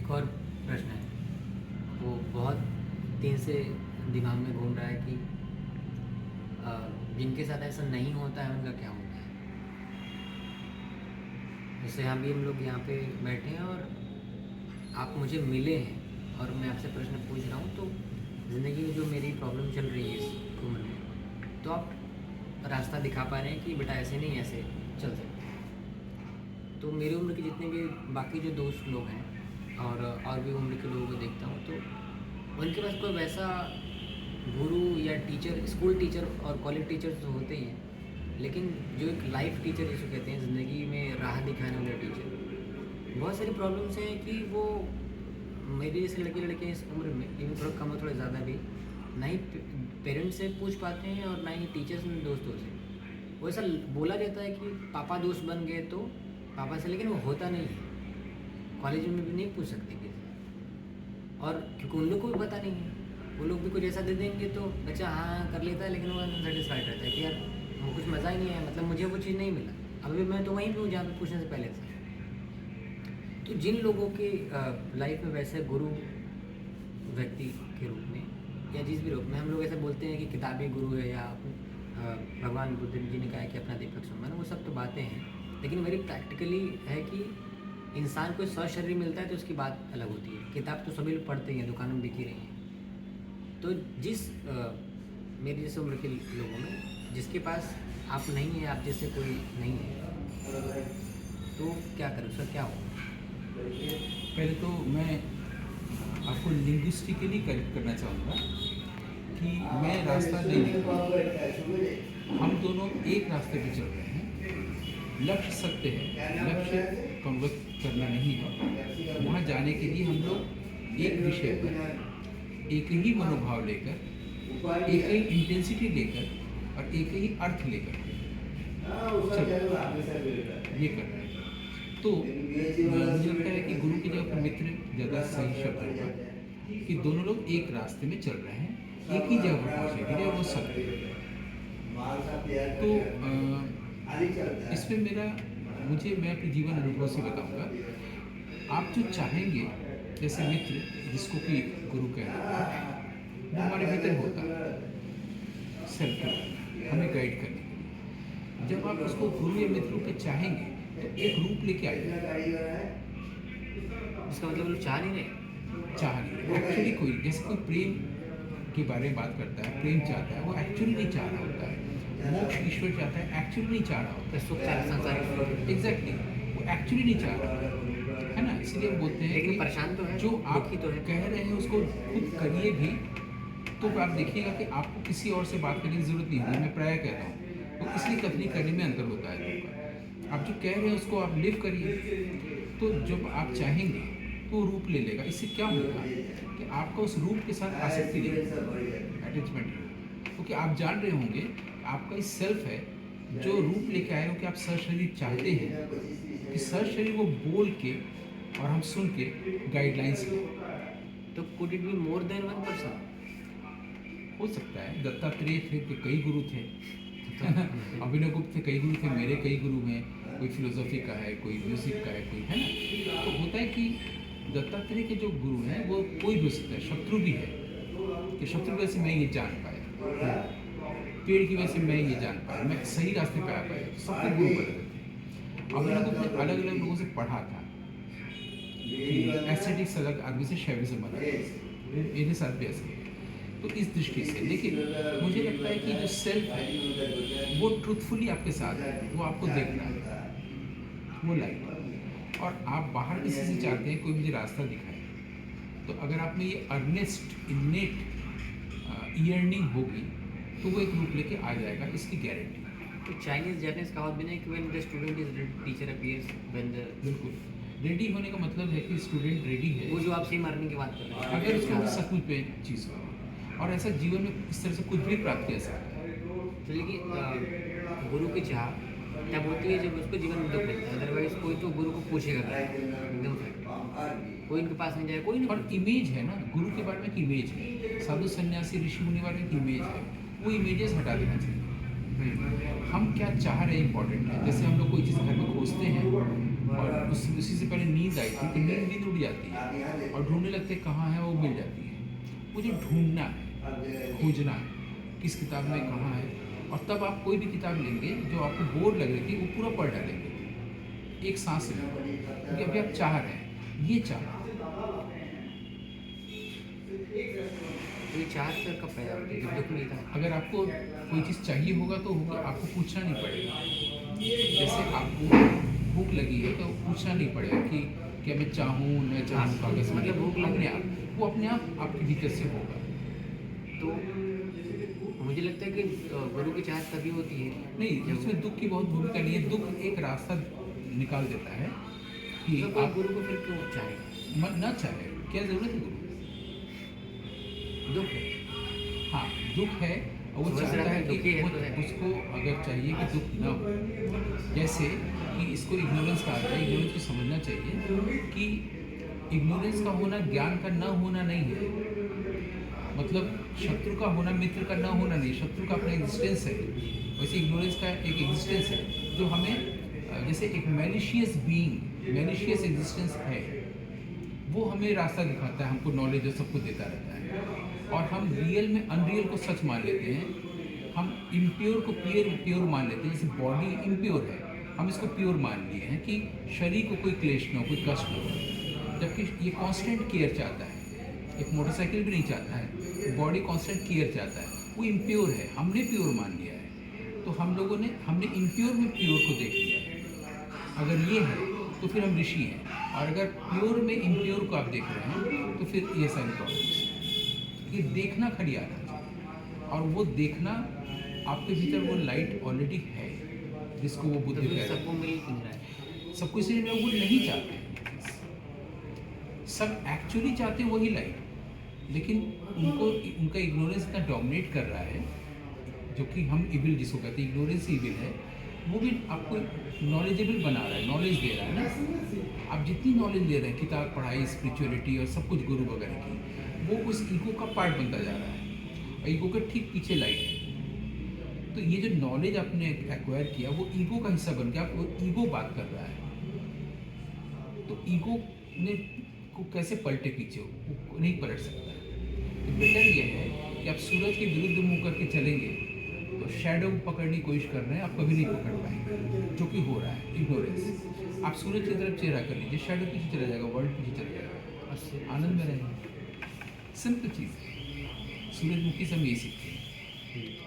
एक और प्रश्न है, वो बहुत दिन से दिमाग में घूम रहा है कि जिनके साथ ऐसा नहीं होता है उनका क्या होता है। जैसे अभी हम लोग यहाँ पे बैठे हैं और आप मुझे मिले हैं और मैं आपसे प्रश्न पूछ रहा हूँ, तो ज़िंदगी में जो मेरी प्रॉब्लम चल रही है इस उम्र में, तो आप रास्ता दिखा पा रहे हैं कि बेटा ऐसे नहीं, ऐसे चल सकते हैं। तो मेरी उम्र के जितने भी बाकी जो दोस्त लोग हैं और भी उम्र के लोगों को देखता हूँ, तो उनके पास कोई वैसा गुरु या टीचर, स्कूल टीचर और कॉलेज टीचर तो होते ही हैं, लेकिन जो एक लाइफ टीचर जिसको कहते हैं, ज़िंदगी में राह दिखाने वाला टीचर, बहुत सारी प्रॉब्लम्स हैं कि वो मेरे जैसे लड़के लड़के इस उम्र में, इवन थोड़ा कम और थोड़ा ज़्यादा भी, ना ही पेरेंट्स से पूछ पाते हैं और ना ही टीचर्स में दोस्तों से। वो ऐसा बोला जाता है कि पापा दोस्त बन गए तो पापा से, लेकिन वो होता नहीं है। कॉलेज में भी नहीं पूछ सकते किसी से, और क्योंकि उन लोग को भी पता नहीं है, वो लोग भी कुछ ऐसा दे देंगे तो बच्चा हाँ कर लेता है, लेकिन वो अनसेटिस्फाइड रहता है कि यार वो कुछ मज़ा ही नहीं है, मतलब मुझे वो चीज़ नहीं मिला। अभी मैं तो वहीं पे हूँ जहाँ पे पूछने से पहले था। तो जिन लोगों के लाइफ में वैसे गुरु व्यक्ति के रूप में या जिस भी रूप में, हम लोग ऐसे बोलते हैं कि किताबी गुरु है या भगवान बुद्ध जी ने कहा है कि अपना दीपक समान, वो सब तो बातें हैं, लेकिन मेरी प्रैक्टिकली है कि इंसान को सशरीर मिलता है तो उसकी बात अलग होती है। किताब तो सभी लोग पढ़ते ही हैं, दुकानों में बिकी रही हैं। तो जिस मेरी जैसे उम्र के लोगों में जिसके पास आप नहीं है, आप जैसे कोई नहीं है, तो क्या करें, उसका क्या होगा? पहले तो मैं आपको लिंग्विस्टिकली करेक्ट करना चाहूँगा कि मैं रास्ता नहीं देख रहा। हम दोनों एक रास्ते पे चल रहे हैं। लक्ष्य सत्य है, लक्ष्य कन्वर्ट करना नहीं है। वहाँ जाने के लिए हम लोग एक विषय पर एक ही मनोभाव लेकर, एक ही इंटेंसिटी लेकर और एक ही अर्थ लेकर ये कर रहे हैं। तो मुझे लगता है कि गुरु की जगह पर मित्र ज़्यादा सही शब्द होगा कि दोनों लोग एक रास्ते में चल रहे हैं, एक ही जगह पर पहुँचेंगे और वो सत्य है। तो इसमें मैं अपने जीवन अनुभव से बताऊंगा। आप जो चाहेंगे, जैसे मित्र जिसको कि गुरु कह रहे हैं, वो हमारे भीतर होता है, सेल्फ हमें गाइड करने के लिए। जब आप उसको गुरु या मित्र के चाहेंगे तो एक रूप लेके आइएगा। इसका मतलब लोग चाह नहीं रहे। चाह नहीं एक्चुअली, कोई जैसे कोई प्रेम के बारे में बात करता है, प्रेम चाहता है, वो एक्चुअली नहीं चाह रहा होता है। मोक्ष ईश्वर चाहता है, एक्चुअली नहीं चाह रहा होता है। सुख चाह संसार एग्जैक्टली, वो एक्चुअली नहीं चाह रहा है ना। इसलिए हम बोलते हैं लेकिन कि परेशान तो है, जो आप दुखी तो है। कह रहे हैं उसको खुद करिए भी, तो आप देखिएगा कि आपको किसी और से बात करने की जरूरत नहीं है। मैं प्राय कहता हूँ, तो इसलिए कथनी करने में अंतर होता है लोगों का। आप जो कह रहे हैं उसको आप लिव करिए, तो जब आप चाहेंगे तो रूप ले लेगा। इससे क्या होगा कि आपका उस रूप के साथ आसक्ति नहीं, अटैचमेंट, क्योंकि आप जान रहे होंगे कि आपका इस सेल्फ है जो रूप लेके आए हो कि आप सशरीर चाहते हैं कि सशरीर वो बोल के और हम सुन के गाइडलाइंस लें। तो could it be more than one person? हो सकता है। दत्तात्रेय थे तो कई गुरु थे, अभिनव गुप्त थे, कई गुरु थे, मेरे कई गुरु हैं। कोई फिलोसफी का है, कोई म्यूजिक का है, कोई है ना। तो होता है कि दत्तात्रेय के जो गुरु हैं वो कोई भी हो सकता है, शत्रु भी है कि शत्रु वजह से मैं ये जान पाया, पेड़ की वजह से मैं ये जान पाया, मैं सही रास्ते पे आ पाया। सबके गुरु बदल थे। अभिनव गुप्त ने अलग अलग लोगों से पढ़ा था कि एस्थेटिक्स अलग आदमी से शैविज्म अलग, मेरे साथ भी ऐसे। तो इस दृष्टि से, लेकिन मुझे लगता है कि जो सेल्फ है वो ट्रूथफुली आपके साथ है, वो आपको देख रहा है, वो लाइफ। और आप बाहर किसी से चाहते हैं कोई मुझे रास्ता दिखाए, तो अगर आप में ये अर्नेस्ट इन्नेट ईयर्निंग होगी तो वो एक रूप लेके आ जाएगा, इसकी गारंटी। तो चाइनीज जैपनीज कहावत भी नहीं कि when the student is teacher appears when the. बिल्कुल, रेडी होने का मतलब है कि स्टूडेंट रेडी है, वो जो आप सी मारने की बात कर रहे हैं, अगर उसको सचमुच पे चीज़ हो। और ऐसा जीवन में इस तरह से कुछ भी प्राप्त किया सकता है। तो लेकिन गुरु की चाह तब होती है जब उसको जीवन में दुख मिलता है, अदरवाइज कोई तो गुरु को पूछेगा नहीं, एकदम फैक्ट। कोई इनके पास नहीं जाए, कोई नहीं। और इमेज है ना, गुरु के बारे में एक इमेज है, साधु सन्यासी ऋषि मुनि बारे में एक इमेज है, वो इमेजेस हटा देना चाहिए। हम क्या चाह रहे हैं इंपॉर्टेंट है। जैसे हम लोग कोई चीज़ घर में खोजते हैं और उसी से पहले नींद आई थी, तो नींद उड़ जाती है और ढूंढने लगते कहाँ है, वो मिल जाती है। मुझे ढूंढना है, खोजना है किस किताब में कहाँ है, और तब आप कोई भी किताब लेंगे जो आपको बोर लग रही थी वो पूरा पढ़ डालेंगे एक सांस में, क्योंकि अभी आप चाह रहे हैं, ये चाह। तो ये चार फिर कब पैदा होती है, जब दुख नहीं था? अगर आपको कोई चीज़ चाहिए होगा तो होगा, आपको पूछना नहीं पड़ेगा। जैसे आपको भूख लगी है तो पूछना नहीं पड़ेगा कि क्या मैं चाहूँ न चाहूँ, कागज़ में मतलब भूख लग अपने आप, वो अपने आप आपके भीतर से होगा। तो मुझे लगता है कि गुरु की चाहत तभी होती है नहीं, जब इसमें दुख की बहुत भूमिका नहीं है। दुख एक रास्ता निकाल देता है कि तो कोई आप गुरु को फिर क्यों चाहेगा? मन ना चाहे, क्या ज़रूरत है गुरु? दुख है, हाँ, दुख है और वो समझ चाहता रहा है था, कि दुखी है वो तो है। उसको अगर चाहिए कि दुख ना हो, जैसे कि इसको इग्नोरेंस कहा जाए। इग्नोरेंस को समझना चाहिए कि इग्नोरेंस का होना ज्ञान का ना होना नहीं है। मतलब शत्रु का होना मित्र का ना होना नहीं, शत्रु का अपना एग्जिस्टेंस है, वैसे इग्नोरेंस का एक एग्जिस्टेंस है जो हमें जैसे एक मैलिशियस बीइंग, मैलिशियस एग्जिस्टेंस है, वो हमें रास्ता दिखाता है, हमको नॉलेज और सब कुछ देता रहता है, और हम रियल में अनरियल को सच मान लेते हैं। हम इम्प्योर को प्योर मान लेते हैं। जैसे बॉडी इम्प्योर है, हम इसको प्योर मान लिए हैं कि शरीर को कोई क्लेश ना हो, कोई कष्ट ना हो, जबकि ये कांस्टेंट केयर चाहता है। एक मोटरसाइकिल भी नहीं चाहता है, बॉडी कांस्टेंट केयर चाहता है, वो इम्प्योर है, हमने प्योर मान लिया है। तो हमने इम्प्योर में प्योर को देख लिया है। अगर ये है तो फिर हम ऋषि हैं, और अगर प्योर में इम्प्योर को आप देख रहे हैं तो फिर ये सारी प्रॉब्लम्स। ये देखना खड़ी आना चाहिए, और वो देखना आपके भीतर वो लाइट ऑलरेडी है जिसको वो तो बुद्धि फिर कह रहे सबको हैं। मिल क्यों रहा है? सब कुछ वो नहीं चाहते, सब एक्चुअली चाहते वही लाइट, लेकिन उनको उनका इग्नोरेंस इतना डोमिनेट कर रहा है, जो कि हम इविल जिसको कहते हैं, इग्नोरेंस इविल है। वो भी आपको नॉलेजेबल बना रहा है, नॉलेज दे रहा है ना। आप जितनी नॉलेज ले रहे हैं, किताब पढ़ाई, स्पिरिचुअलिटी और सब कुछ गुरु वगैरह की, वो उस ईगो का पार्ट बनता जा रहा है, और ईगो के ठीक पीछे लाइट है। तो ये जो नॉलेज आपने एक्वायर किया वो ईगो का हिस्सा बन गया, वो ईगो बात कर रहा है। तो ईगो ने को कैसे पलटे पीछे, वो नहीं पलट सकता है। तो बेटर ये है कि आप सूरज के विरुद्ध मुंह करके चलेंगे तो शैडो पकड़ने की कोशिश कर रहे हैं, आप कभी नहीं पकड़ पाएंगे, जो कि हो रहा है इग्नोरेंस। आप सूरज की तरफ चेहरा कर लीजिए, शैडो पीछे चला जाएगा, वर्ल्ड पीछे चला जाएगा, आनंद में रहेंगे। सिंपल चीज़ है, सूरजमुखी से हम यही सीखते हैं।